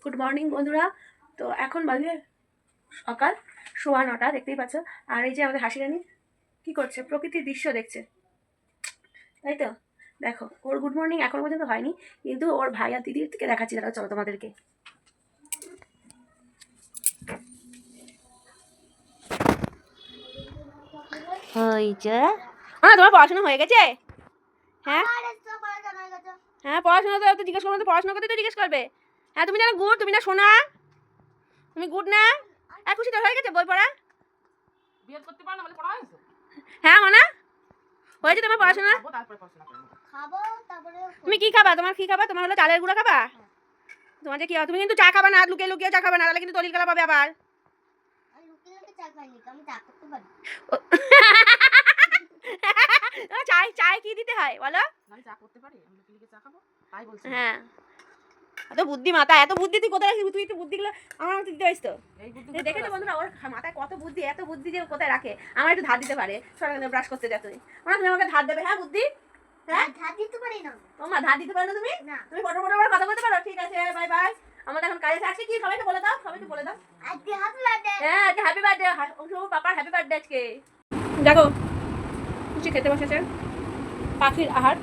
Good morning বন্ধুরা। তো এখন বাজে সকাল 9:15, দেখতেই পাচ্ছ। আর এই যে আমাদের হাসি রানী কী করছে, প্রকৃতির দৃশ্য দেখছে, তাই তো। দেখো, ওর গুড মর্নিং এখন পর্যন্ত হয়নি, কিন্তু ওর ভাই আর দিদির থেকে দেখাচ্ছি, দাঁড়াও চলো তোমাদেরকে। তোমার পড়াশোনা হয়ে গেছে? হ্যাঁ হ্যাঁ, পড়াশোনা তো জিজ্ঞেস করবো, তো পড়াশোনা করতে তো জিজ্ঞেস করবে। হ্যাঁ, তুমি না গুড, তুমি না সোনা, তুমি গুড না? খুশি তো হয়ে গেছে বই পড়া? হ্যাঁ মনা, হয়েছে তোমার পড়াশোনা? তুমি কি খাবা? তোমার কি খাবা? তোমার হলো চালের গুঁড়া খাবা? তোমার যে কি, তুমি কিন্তু চা খাবা না, লুকিয়ে লুকিয়ে চা খাবা না, তাহলে কিন্তু তলিল কালা পাবে আবার। চায় চায় কি দিতে হয় বলো? হ্যাঁ, এত বুদ্ধি মাথা, এত বুদ্ধি তুই কোথায় রাখি? তুই একটু বুদ্ধিগুলো আমার মতো দিতে পারিস তো। দেখে তো বন্ধুরা, ওর মাথায় কত বুদ্ধি, এত বুদ্ধি যে কোথায় রাখে। আমার একটু ধার দিতে পারে, সকালে ব্রাশ করতে যা তুই, তুমি আমাকে ধার দেবে? হ্যাঁ বুদ্ধি, হ্যাঁ ধার দিতে পারি না। তোমার ধার দিতে পারো না তুমি? তুমি ফটো ফটো করে কথা বলতে পারো? ঠিক আছে, বাই বাই। আমাদের এখন কাজে থাকছে কি, সবাইকে বলে দাও, সবাইকে বলে দাও আজকে হ্যাপি বার্থডে। হ্যাঁ, আজকে হ্যাপি বার্থডে, পাপার হ্যাপি বার্থডে আজকে। দেখো খুশি খেতে বসেছে, পাখির আহার।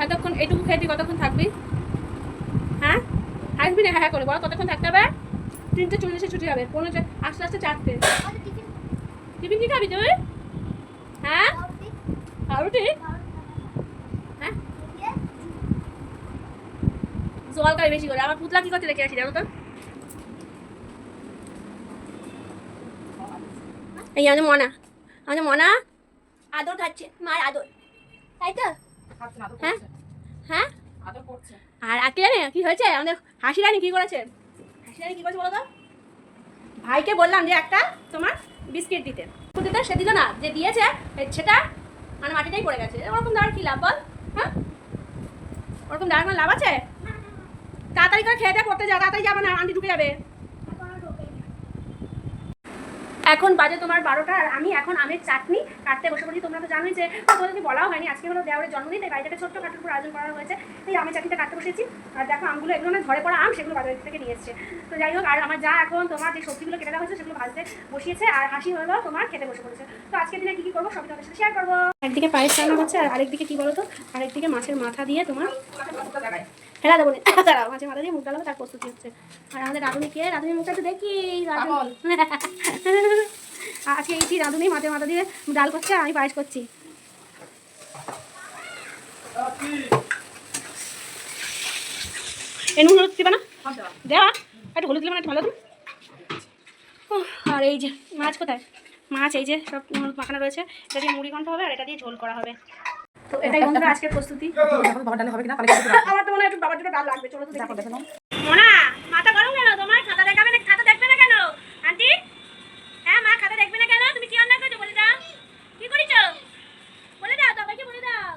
এতক্ষণ এইটুকু খেয়ে তুই কতক্ষণ থাকবি? হ্যাঁ আসবি না? হ্যাঁ করে বলো, কতক্ষণ থাকতে হবে? 3:40 ছুটি হবে, আস্তে আস্তে 4টে। টিফিন কি খাবি তুই? হ্যাঁ রুটি, হ্যাঁ জল খাবি বেশি করে। আমার পুতলা কি করতে রেখে আসি জানো তো? এই আমাদের মনা আদর খাচ্ছে, মার আদর, তাই তো? হ্যাঁ হ্যাঁ, আর আজকে জানে কি হয়েছে? আমাদের হাসি রানী কি করেছে? হাসি রানী কি করেছে বলো তো? ভাইকে বললাম যে একটা তোমার বিস্কিট দিতে, সে দিল না, যে দিয়েছে সেটা মানে মাটিটাই পড়ে গেছে। ওরকম দেওয়ার কি লাভ বল? হ্যাঁ, ওরকম দেওয়ার কোনো লাভ আছে? তাড়াতাড়ি করে খেয়ে পড়তে যা, তাড়াতাড়ি যাবে না, আন্টি ঢুকে যাবে। এখন বাজে তোমার 12টা, আর আমি এখন আমের চাটনি কাটতে বসে পড়ি। তোমরা তো জানোই যে তোমাদেরকে বলাও হয়নি, আজকে হলো দেওয়ারের জন্মদিন, তাই বাড়িটাকে ছোট্ট খাটোর উপর আয়োজন করা হয়েছে। এই আমের চাটনিটা কাটতে বসেছি। আর দেখো আমগুলো, এগুলো না ঝরে পড়া আম, সেগুলো বাজার থেকে নিয়ে এসছে। তো যাই হোক, আর আমার যা এখন তোমার যে সবজিগুলো কেটে দেওয়া হয়েছে সেগুলো ভাজতে বসিয়েছে, আর হাসি হলো তোমার খেতে বসে পড়েছে। তো আজকের দিনে কি করবো সবই তোমাদের সাথে শেয়ার করবো। একদিকে পায়েস রান্না হচ্ছে, আর আরেকদিকে কি বলো তো, আরেকদিকে মাছের মাথা দিয়ে তোমার হেলা দেবো, দাঁড়াও, মাছের মাথা দিয়ে মুখ ডালাবো, তার প্রস্তুতি হচ্ছে। আর আমাদের রাঁধুনিকে, রাঁধুনির মুখটা একটু দেখি। আজকে এই রাঁধুনি মাছের মাথা দিয়ে ডাল করছে, আমি পায়েস করছি। নুন হলুদ দিবা না? দেওয়া একটু হলুদ দিলে মানে ভালো। আর এই যে মাছ কোথায়? মাছ এই যে সব মাখানো রয়েছে, এটা দিয়ে মুড়ি ঘন্ট হবে, আর এটা দিয়ে ঝোল করা হবে। তো এটাই বন্ধুরা আজকের প্রস্তুতি। আমার তো মনে হয় একটু বাবার জন্য ডাল লাগবে। চলো তো দেখো। মোনা, মাথা গরম কেন তোমার? খাতা দেখাবে না? খাতা দেখবে না কেন আন্টি? হ্যাঁ মা, খাতা দেখবে না কেন? তুমি কি অন্যায় করছো বলে দাও, কি করেছো বলে দাও, সবাইকে বলে দাও।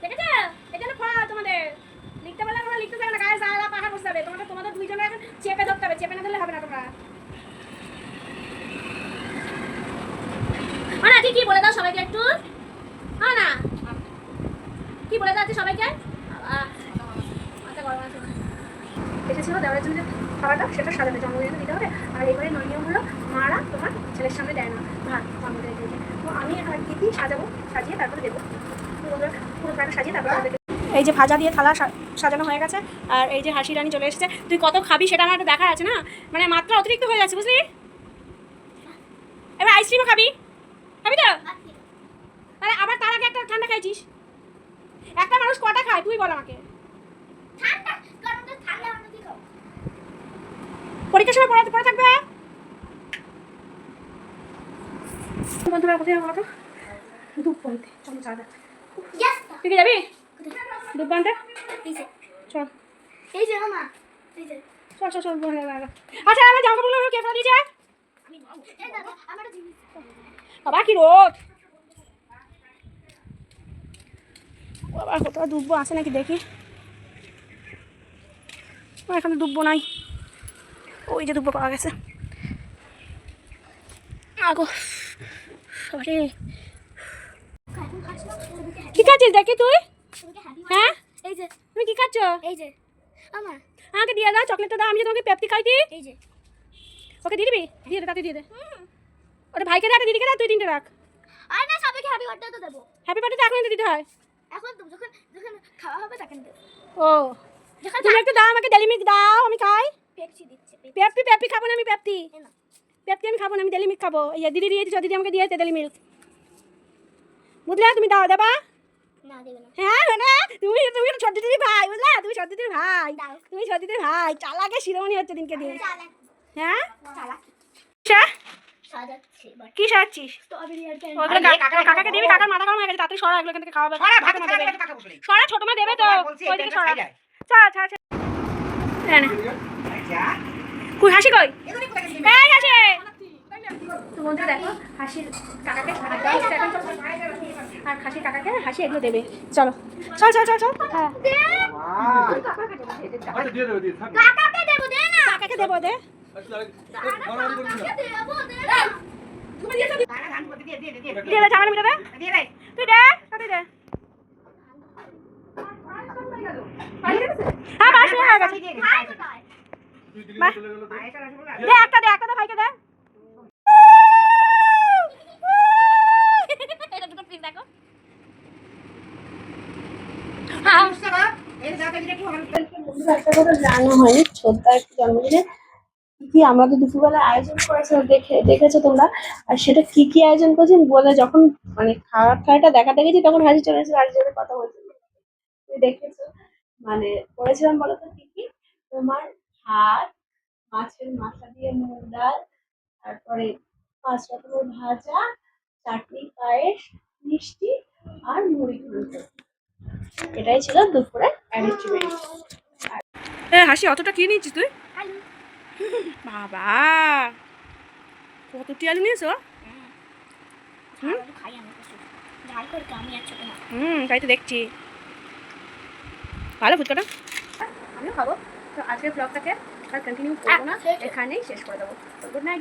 দেখেছো, এটা হলো ফল তোমাদের। লিখতে বললে তোমরা লিখতে যাবে না, গায়ে সারা পাহাড় বসতে হবে। তোমাদের দুইজনে এখন চেপে ধরতে হবে, চেপে না ধরলে হবে না তোমরা। না কি বলে দাও সবাইকে একটু, হ্যাঁ না কি বলে দাও সবাইকে। মাথা গরম আছে। এসেছিল দেওয়ার জন্য খাওয়াটা, সেটা সাজাতে জন্মদিনে দিতে হবে। আর এবারে নিয়ম হলো মারা তোমার ছেলের সামনে দেয় না ভাত জন্মদিনে দিয়েছে। তো আমি আর দিদি সাজাবো, সাজিয়ে তারপরে দেবো। পুরো খাটা সাজিয়ে তারপরে। এই যে ভাজা দিয়ে থালা সাজানো হয়ে গেছে, আর এই যে হাসি রানী চলে এসেছে। তুই কত খাবি সেটা আমার একটু দেখার আছে না, মানে মাত্রা অতিরিক্ত হয়ে যাচ্ছে বুঝলি। এবার আইসক্রিমও খাবি তো? তাহলে আবার তার আগে একটা ঠান্ডা খাইছিস। একটা মানুষ কটা খায় তুই বল আমাকে? পরীক্ষার সময় পড়ে থাকবে। বন্ধুরা কোথায় বলো তো? দুধ পড়তে চলো চা দেখ। তুই কি যাবি দুধ বানতে? চল এই যে মামা, এই যে চল চল চল। আচ্ছা আমার জামা কাপড়গুলো কে ফেলে দিয়েছে? বাবা কি রোদ, বাবা কোথাও ডুববো আছে নাকি দেখি। এখানে ডুববো নাই, ওই যে ডুববো পাওয়া গেছে। আগো সরি, কি খাচ্ছিস দেখি তুই? হ্যাঁ এই যে তুমি কি খাচ্ছ? এই যে আমার আমাকে দিয়ে দাও, চকলেটটা দাও, আমি যে তোমাকে পেপসি খাইছি। এই যে ওকে দিয়ে দিবি? দিয়ে দে, তাতে দিয়ে দে। ওটা ভাইকে রাখ, দিদিকে রাখ, তুই তিনটে রাখ। আর না, সবাইকে হ্যাপি বার্থডে তো দেবো। হ্যাপি বার্থডে এখন দিতে হয়। এখন তো যখন যখন খাওয়া হবে তখন দেবো। ও যখন তুমি একটু দাও, আমাকে ডেলি মিল্ক দাও, আমি খাই। পেপসি দিচ্ছে, পেপসি পেপসি খাবো না আমি, পেপসি এই নাও। পেপসি আমি খাবো না, আমি ডেলি মিল্ক খাবো। এই যে দিদি দিয়েছে, দিদি আমাকে দিয়েছে ডেলি মিল্ক, বুঝলে? তুমি দাও, দেবা? না দেবে না। হ্যাঁ মানে তুমি তুমি ছোট দিদির ভাই, বুঝলা? তুমি ছোট দিদির ভাই, দাও। তুমি ছোট দিদির ভাই। চালাকে শিরোমণি হচ্ছে দিনকে দিন। চালাক হ্যাঁ চালাক আচ্ছা, সাজাচ্ছি বাট কি সাজছিস? স্ট্রবেরি আর ওগুলো কাকাকে দিবি, কাকার মাথা গরম হয়ে গেছে, তাড়াতাড়ি সরা, এগুলো এখান থেকে খাওয়াবে। সরা, ছোট মা দেবে তো, ওইদিকে সরা। ছাড় ছাড় ছাড়। কই হাসি, কই এই হাসি? তো বন্ধুরা দেখো, হাসির কাকাকে আর হাসির কাকাকে হাসি এগুলো দেবে। চলো চল চল চল চল। হ্যাঁ কাকাকে দেবো, দে না। কাকাকে দেবো, দে। কাকাকে দেবো, দে না। দিয়ে দে, ঝামেলা মিটাবে। তুই দে, তুই দে। হ্যাঁ বাস হয়ে গেছে। ভাই কোথায়? দে একটা, দে একটা, দে ভাইকে দে। এটা দুটো প্লিজ দেখো। একটা কথা জানা হয়নি, ছোটদা একটু জন্মদিনে কি আমরা তো দুপুরবেলা আয়োজন করেছে, দেখেছো তোমরা। আর সেটা কি আয়োজন করেছেন বলে যখন মানে খাওয়াটা দেখা দেখেছি, তখন হাসি চলে এসেছে, হাসির সাথে কথা বলছিল। তুমি দেখেছো মানে করেছিলাম বলো তো কি তোমার ভাত, মাছের মাথা দিয়ে মুগ ডাল, তারপরে 5 রকমের ভাজা, চাটনি, পায়েস, মিষ্টি আর মুড়ি ঘন্ট। এটাই ছিল দুপুরে অ্যারেঞ্জমেন্ট। এ হাসি, অতটা কি নিয়েছিস তুই? আলু। বাবা কতটি আলু নিয়েছো? আলু খাই আমি প্রচুর। ঝাল করে আমি আর ছোট না। তাই তো দেখছি। ভালো ফুচকাটা, আমিও খাবো। তো আজকের ব্লগটাকে আর কন্টিনিউ করবো না, এখানেই শেষ করে দেবো। Good night.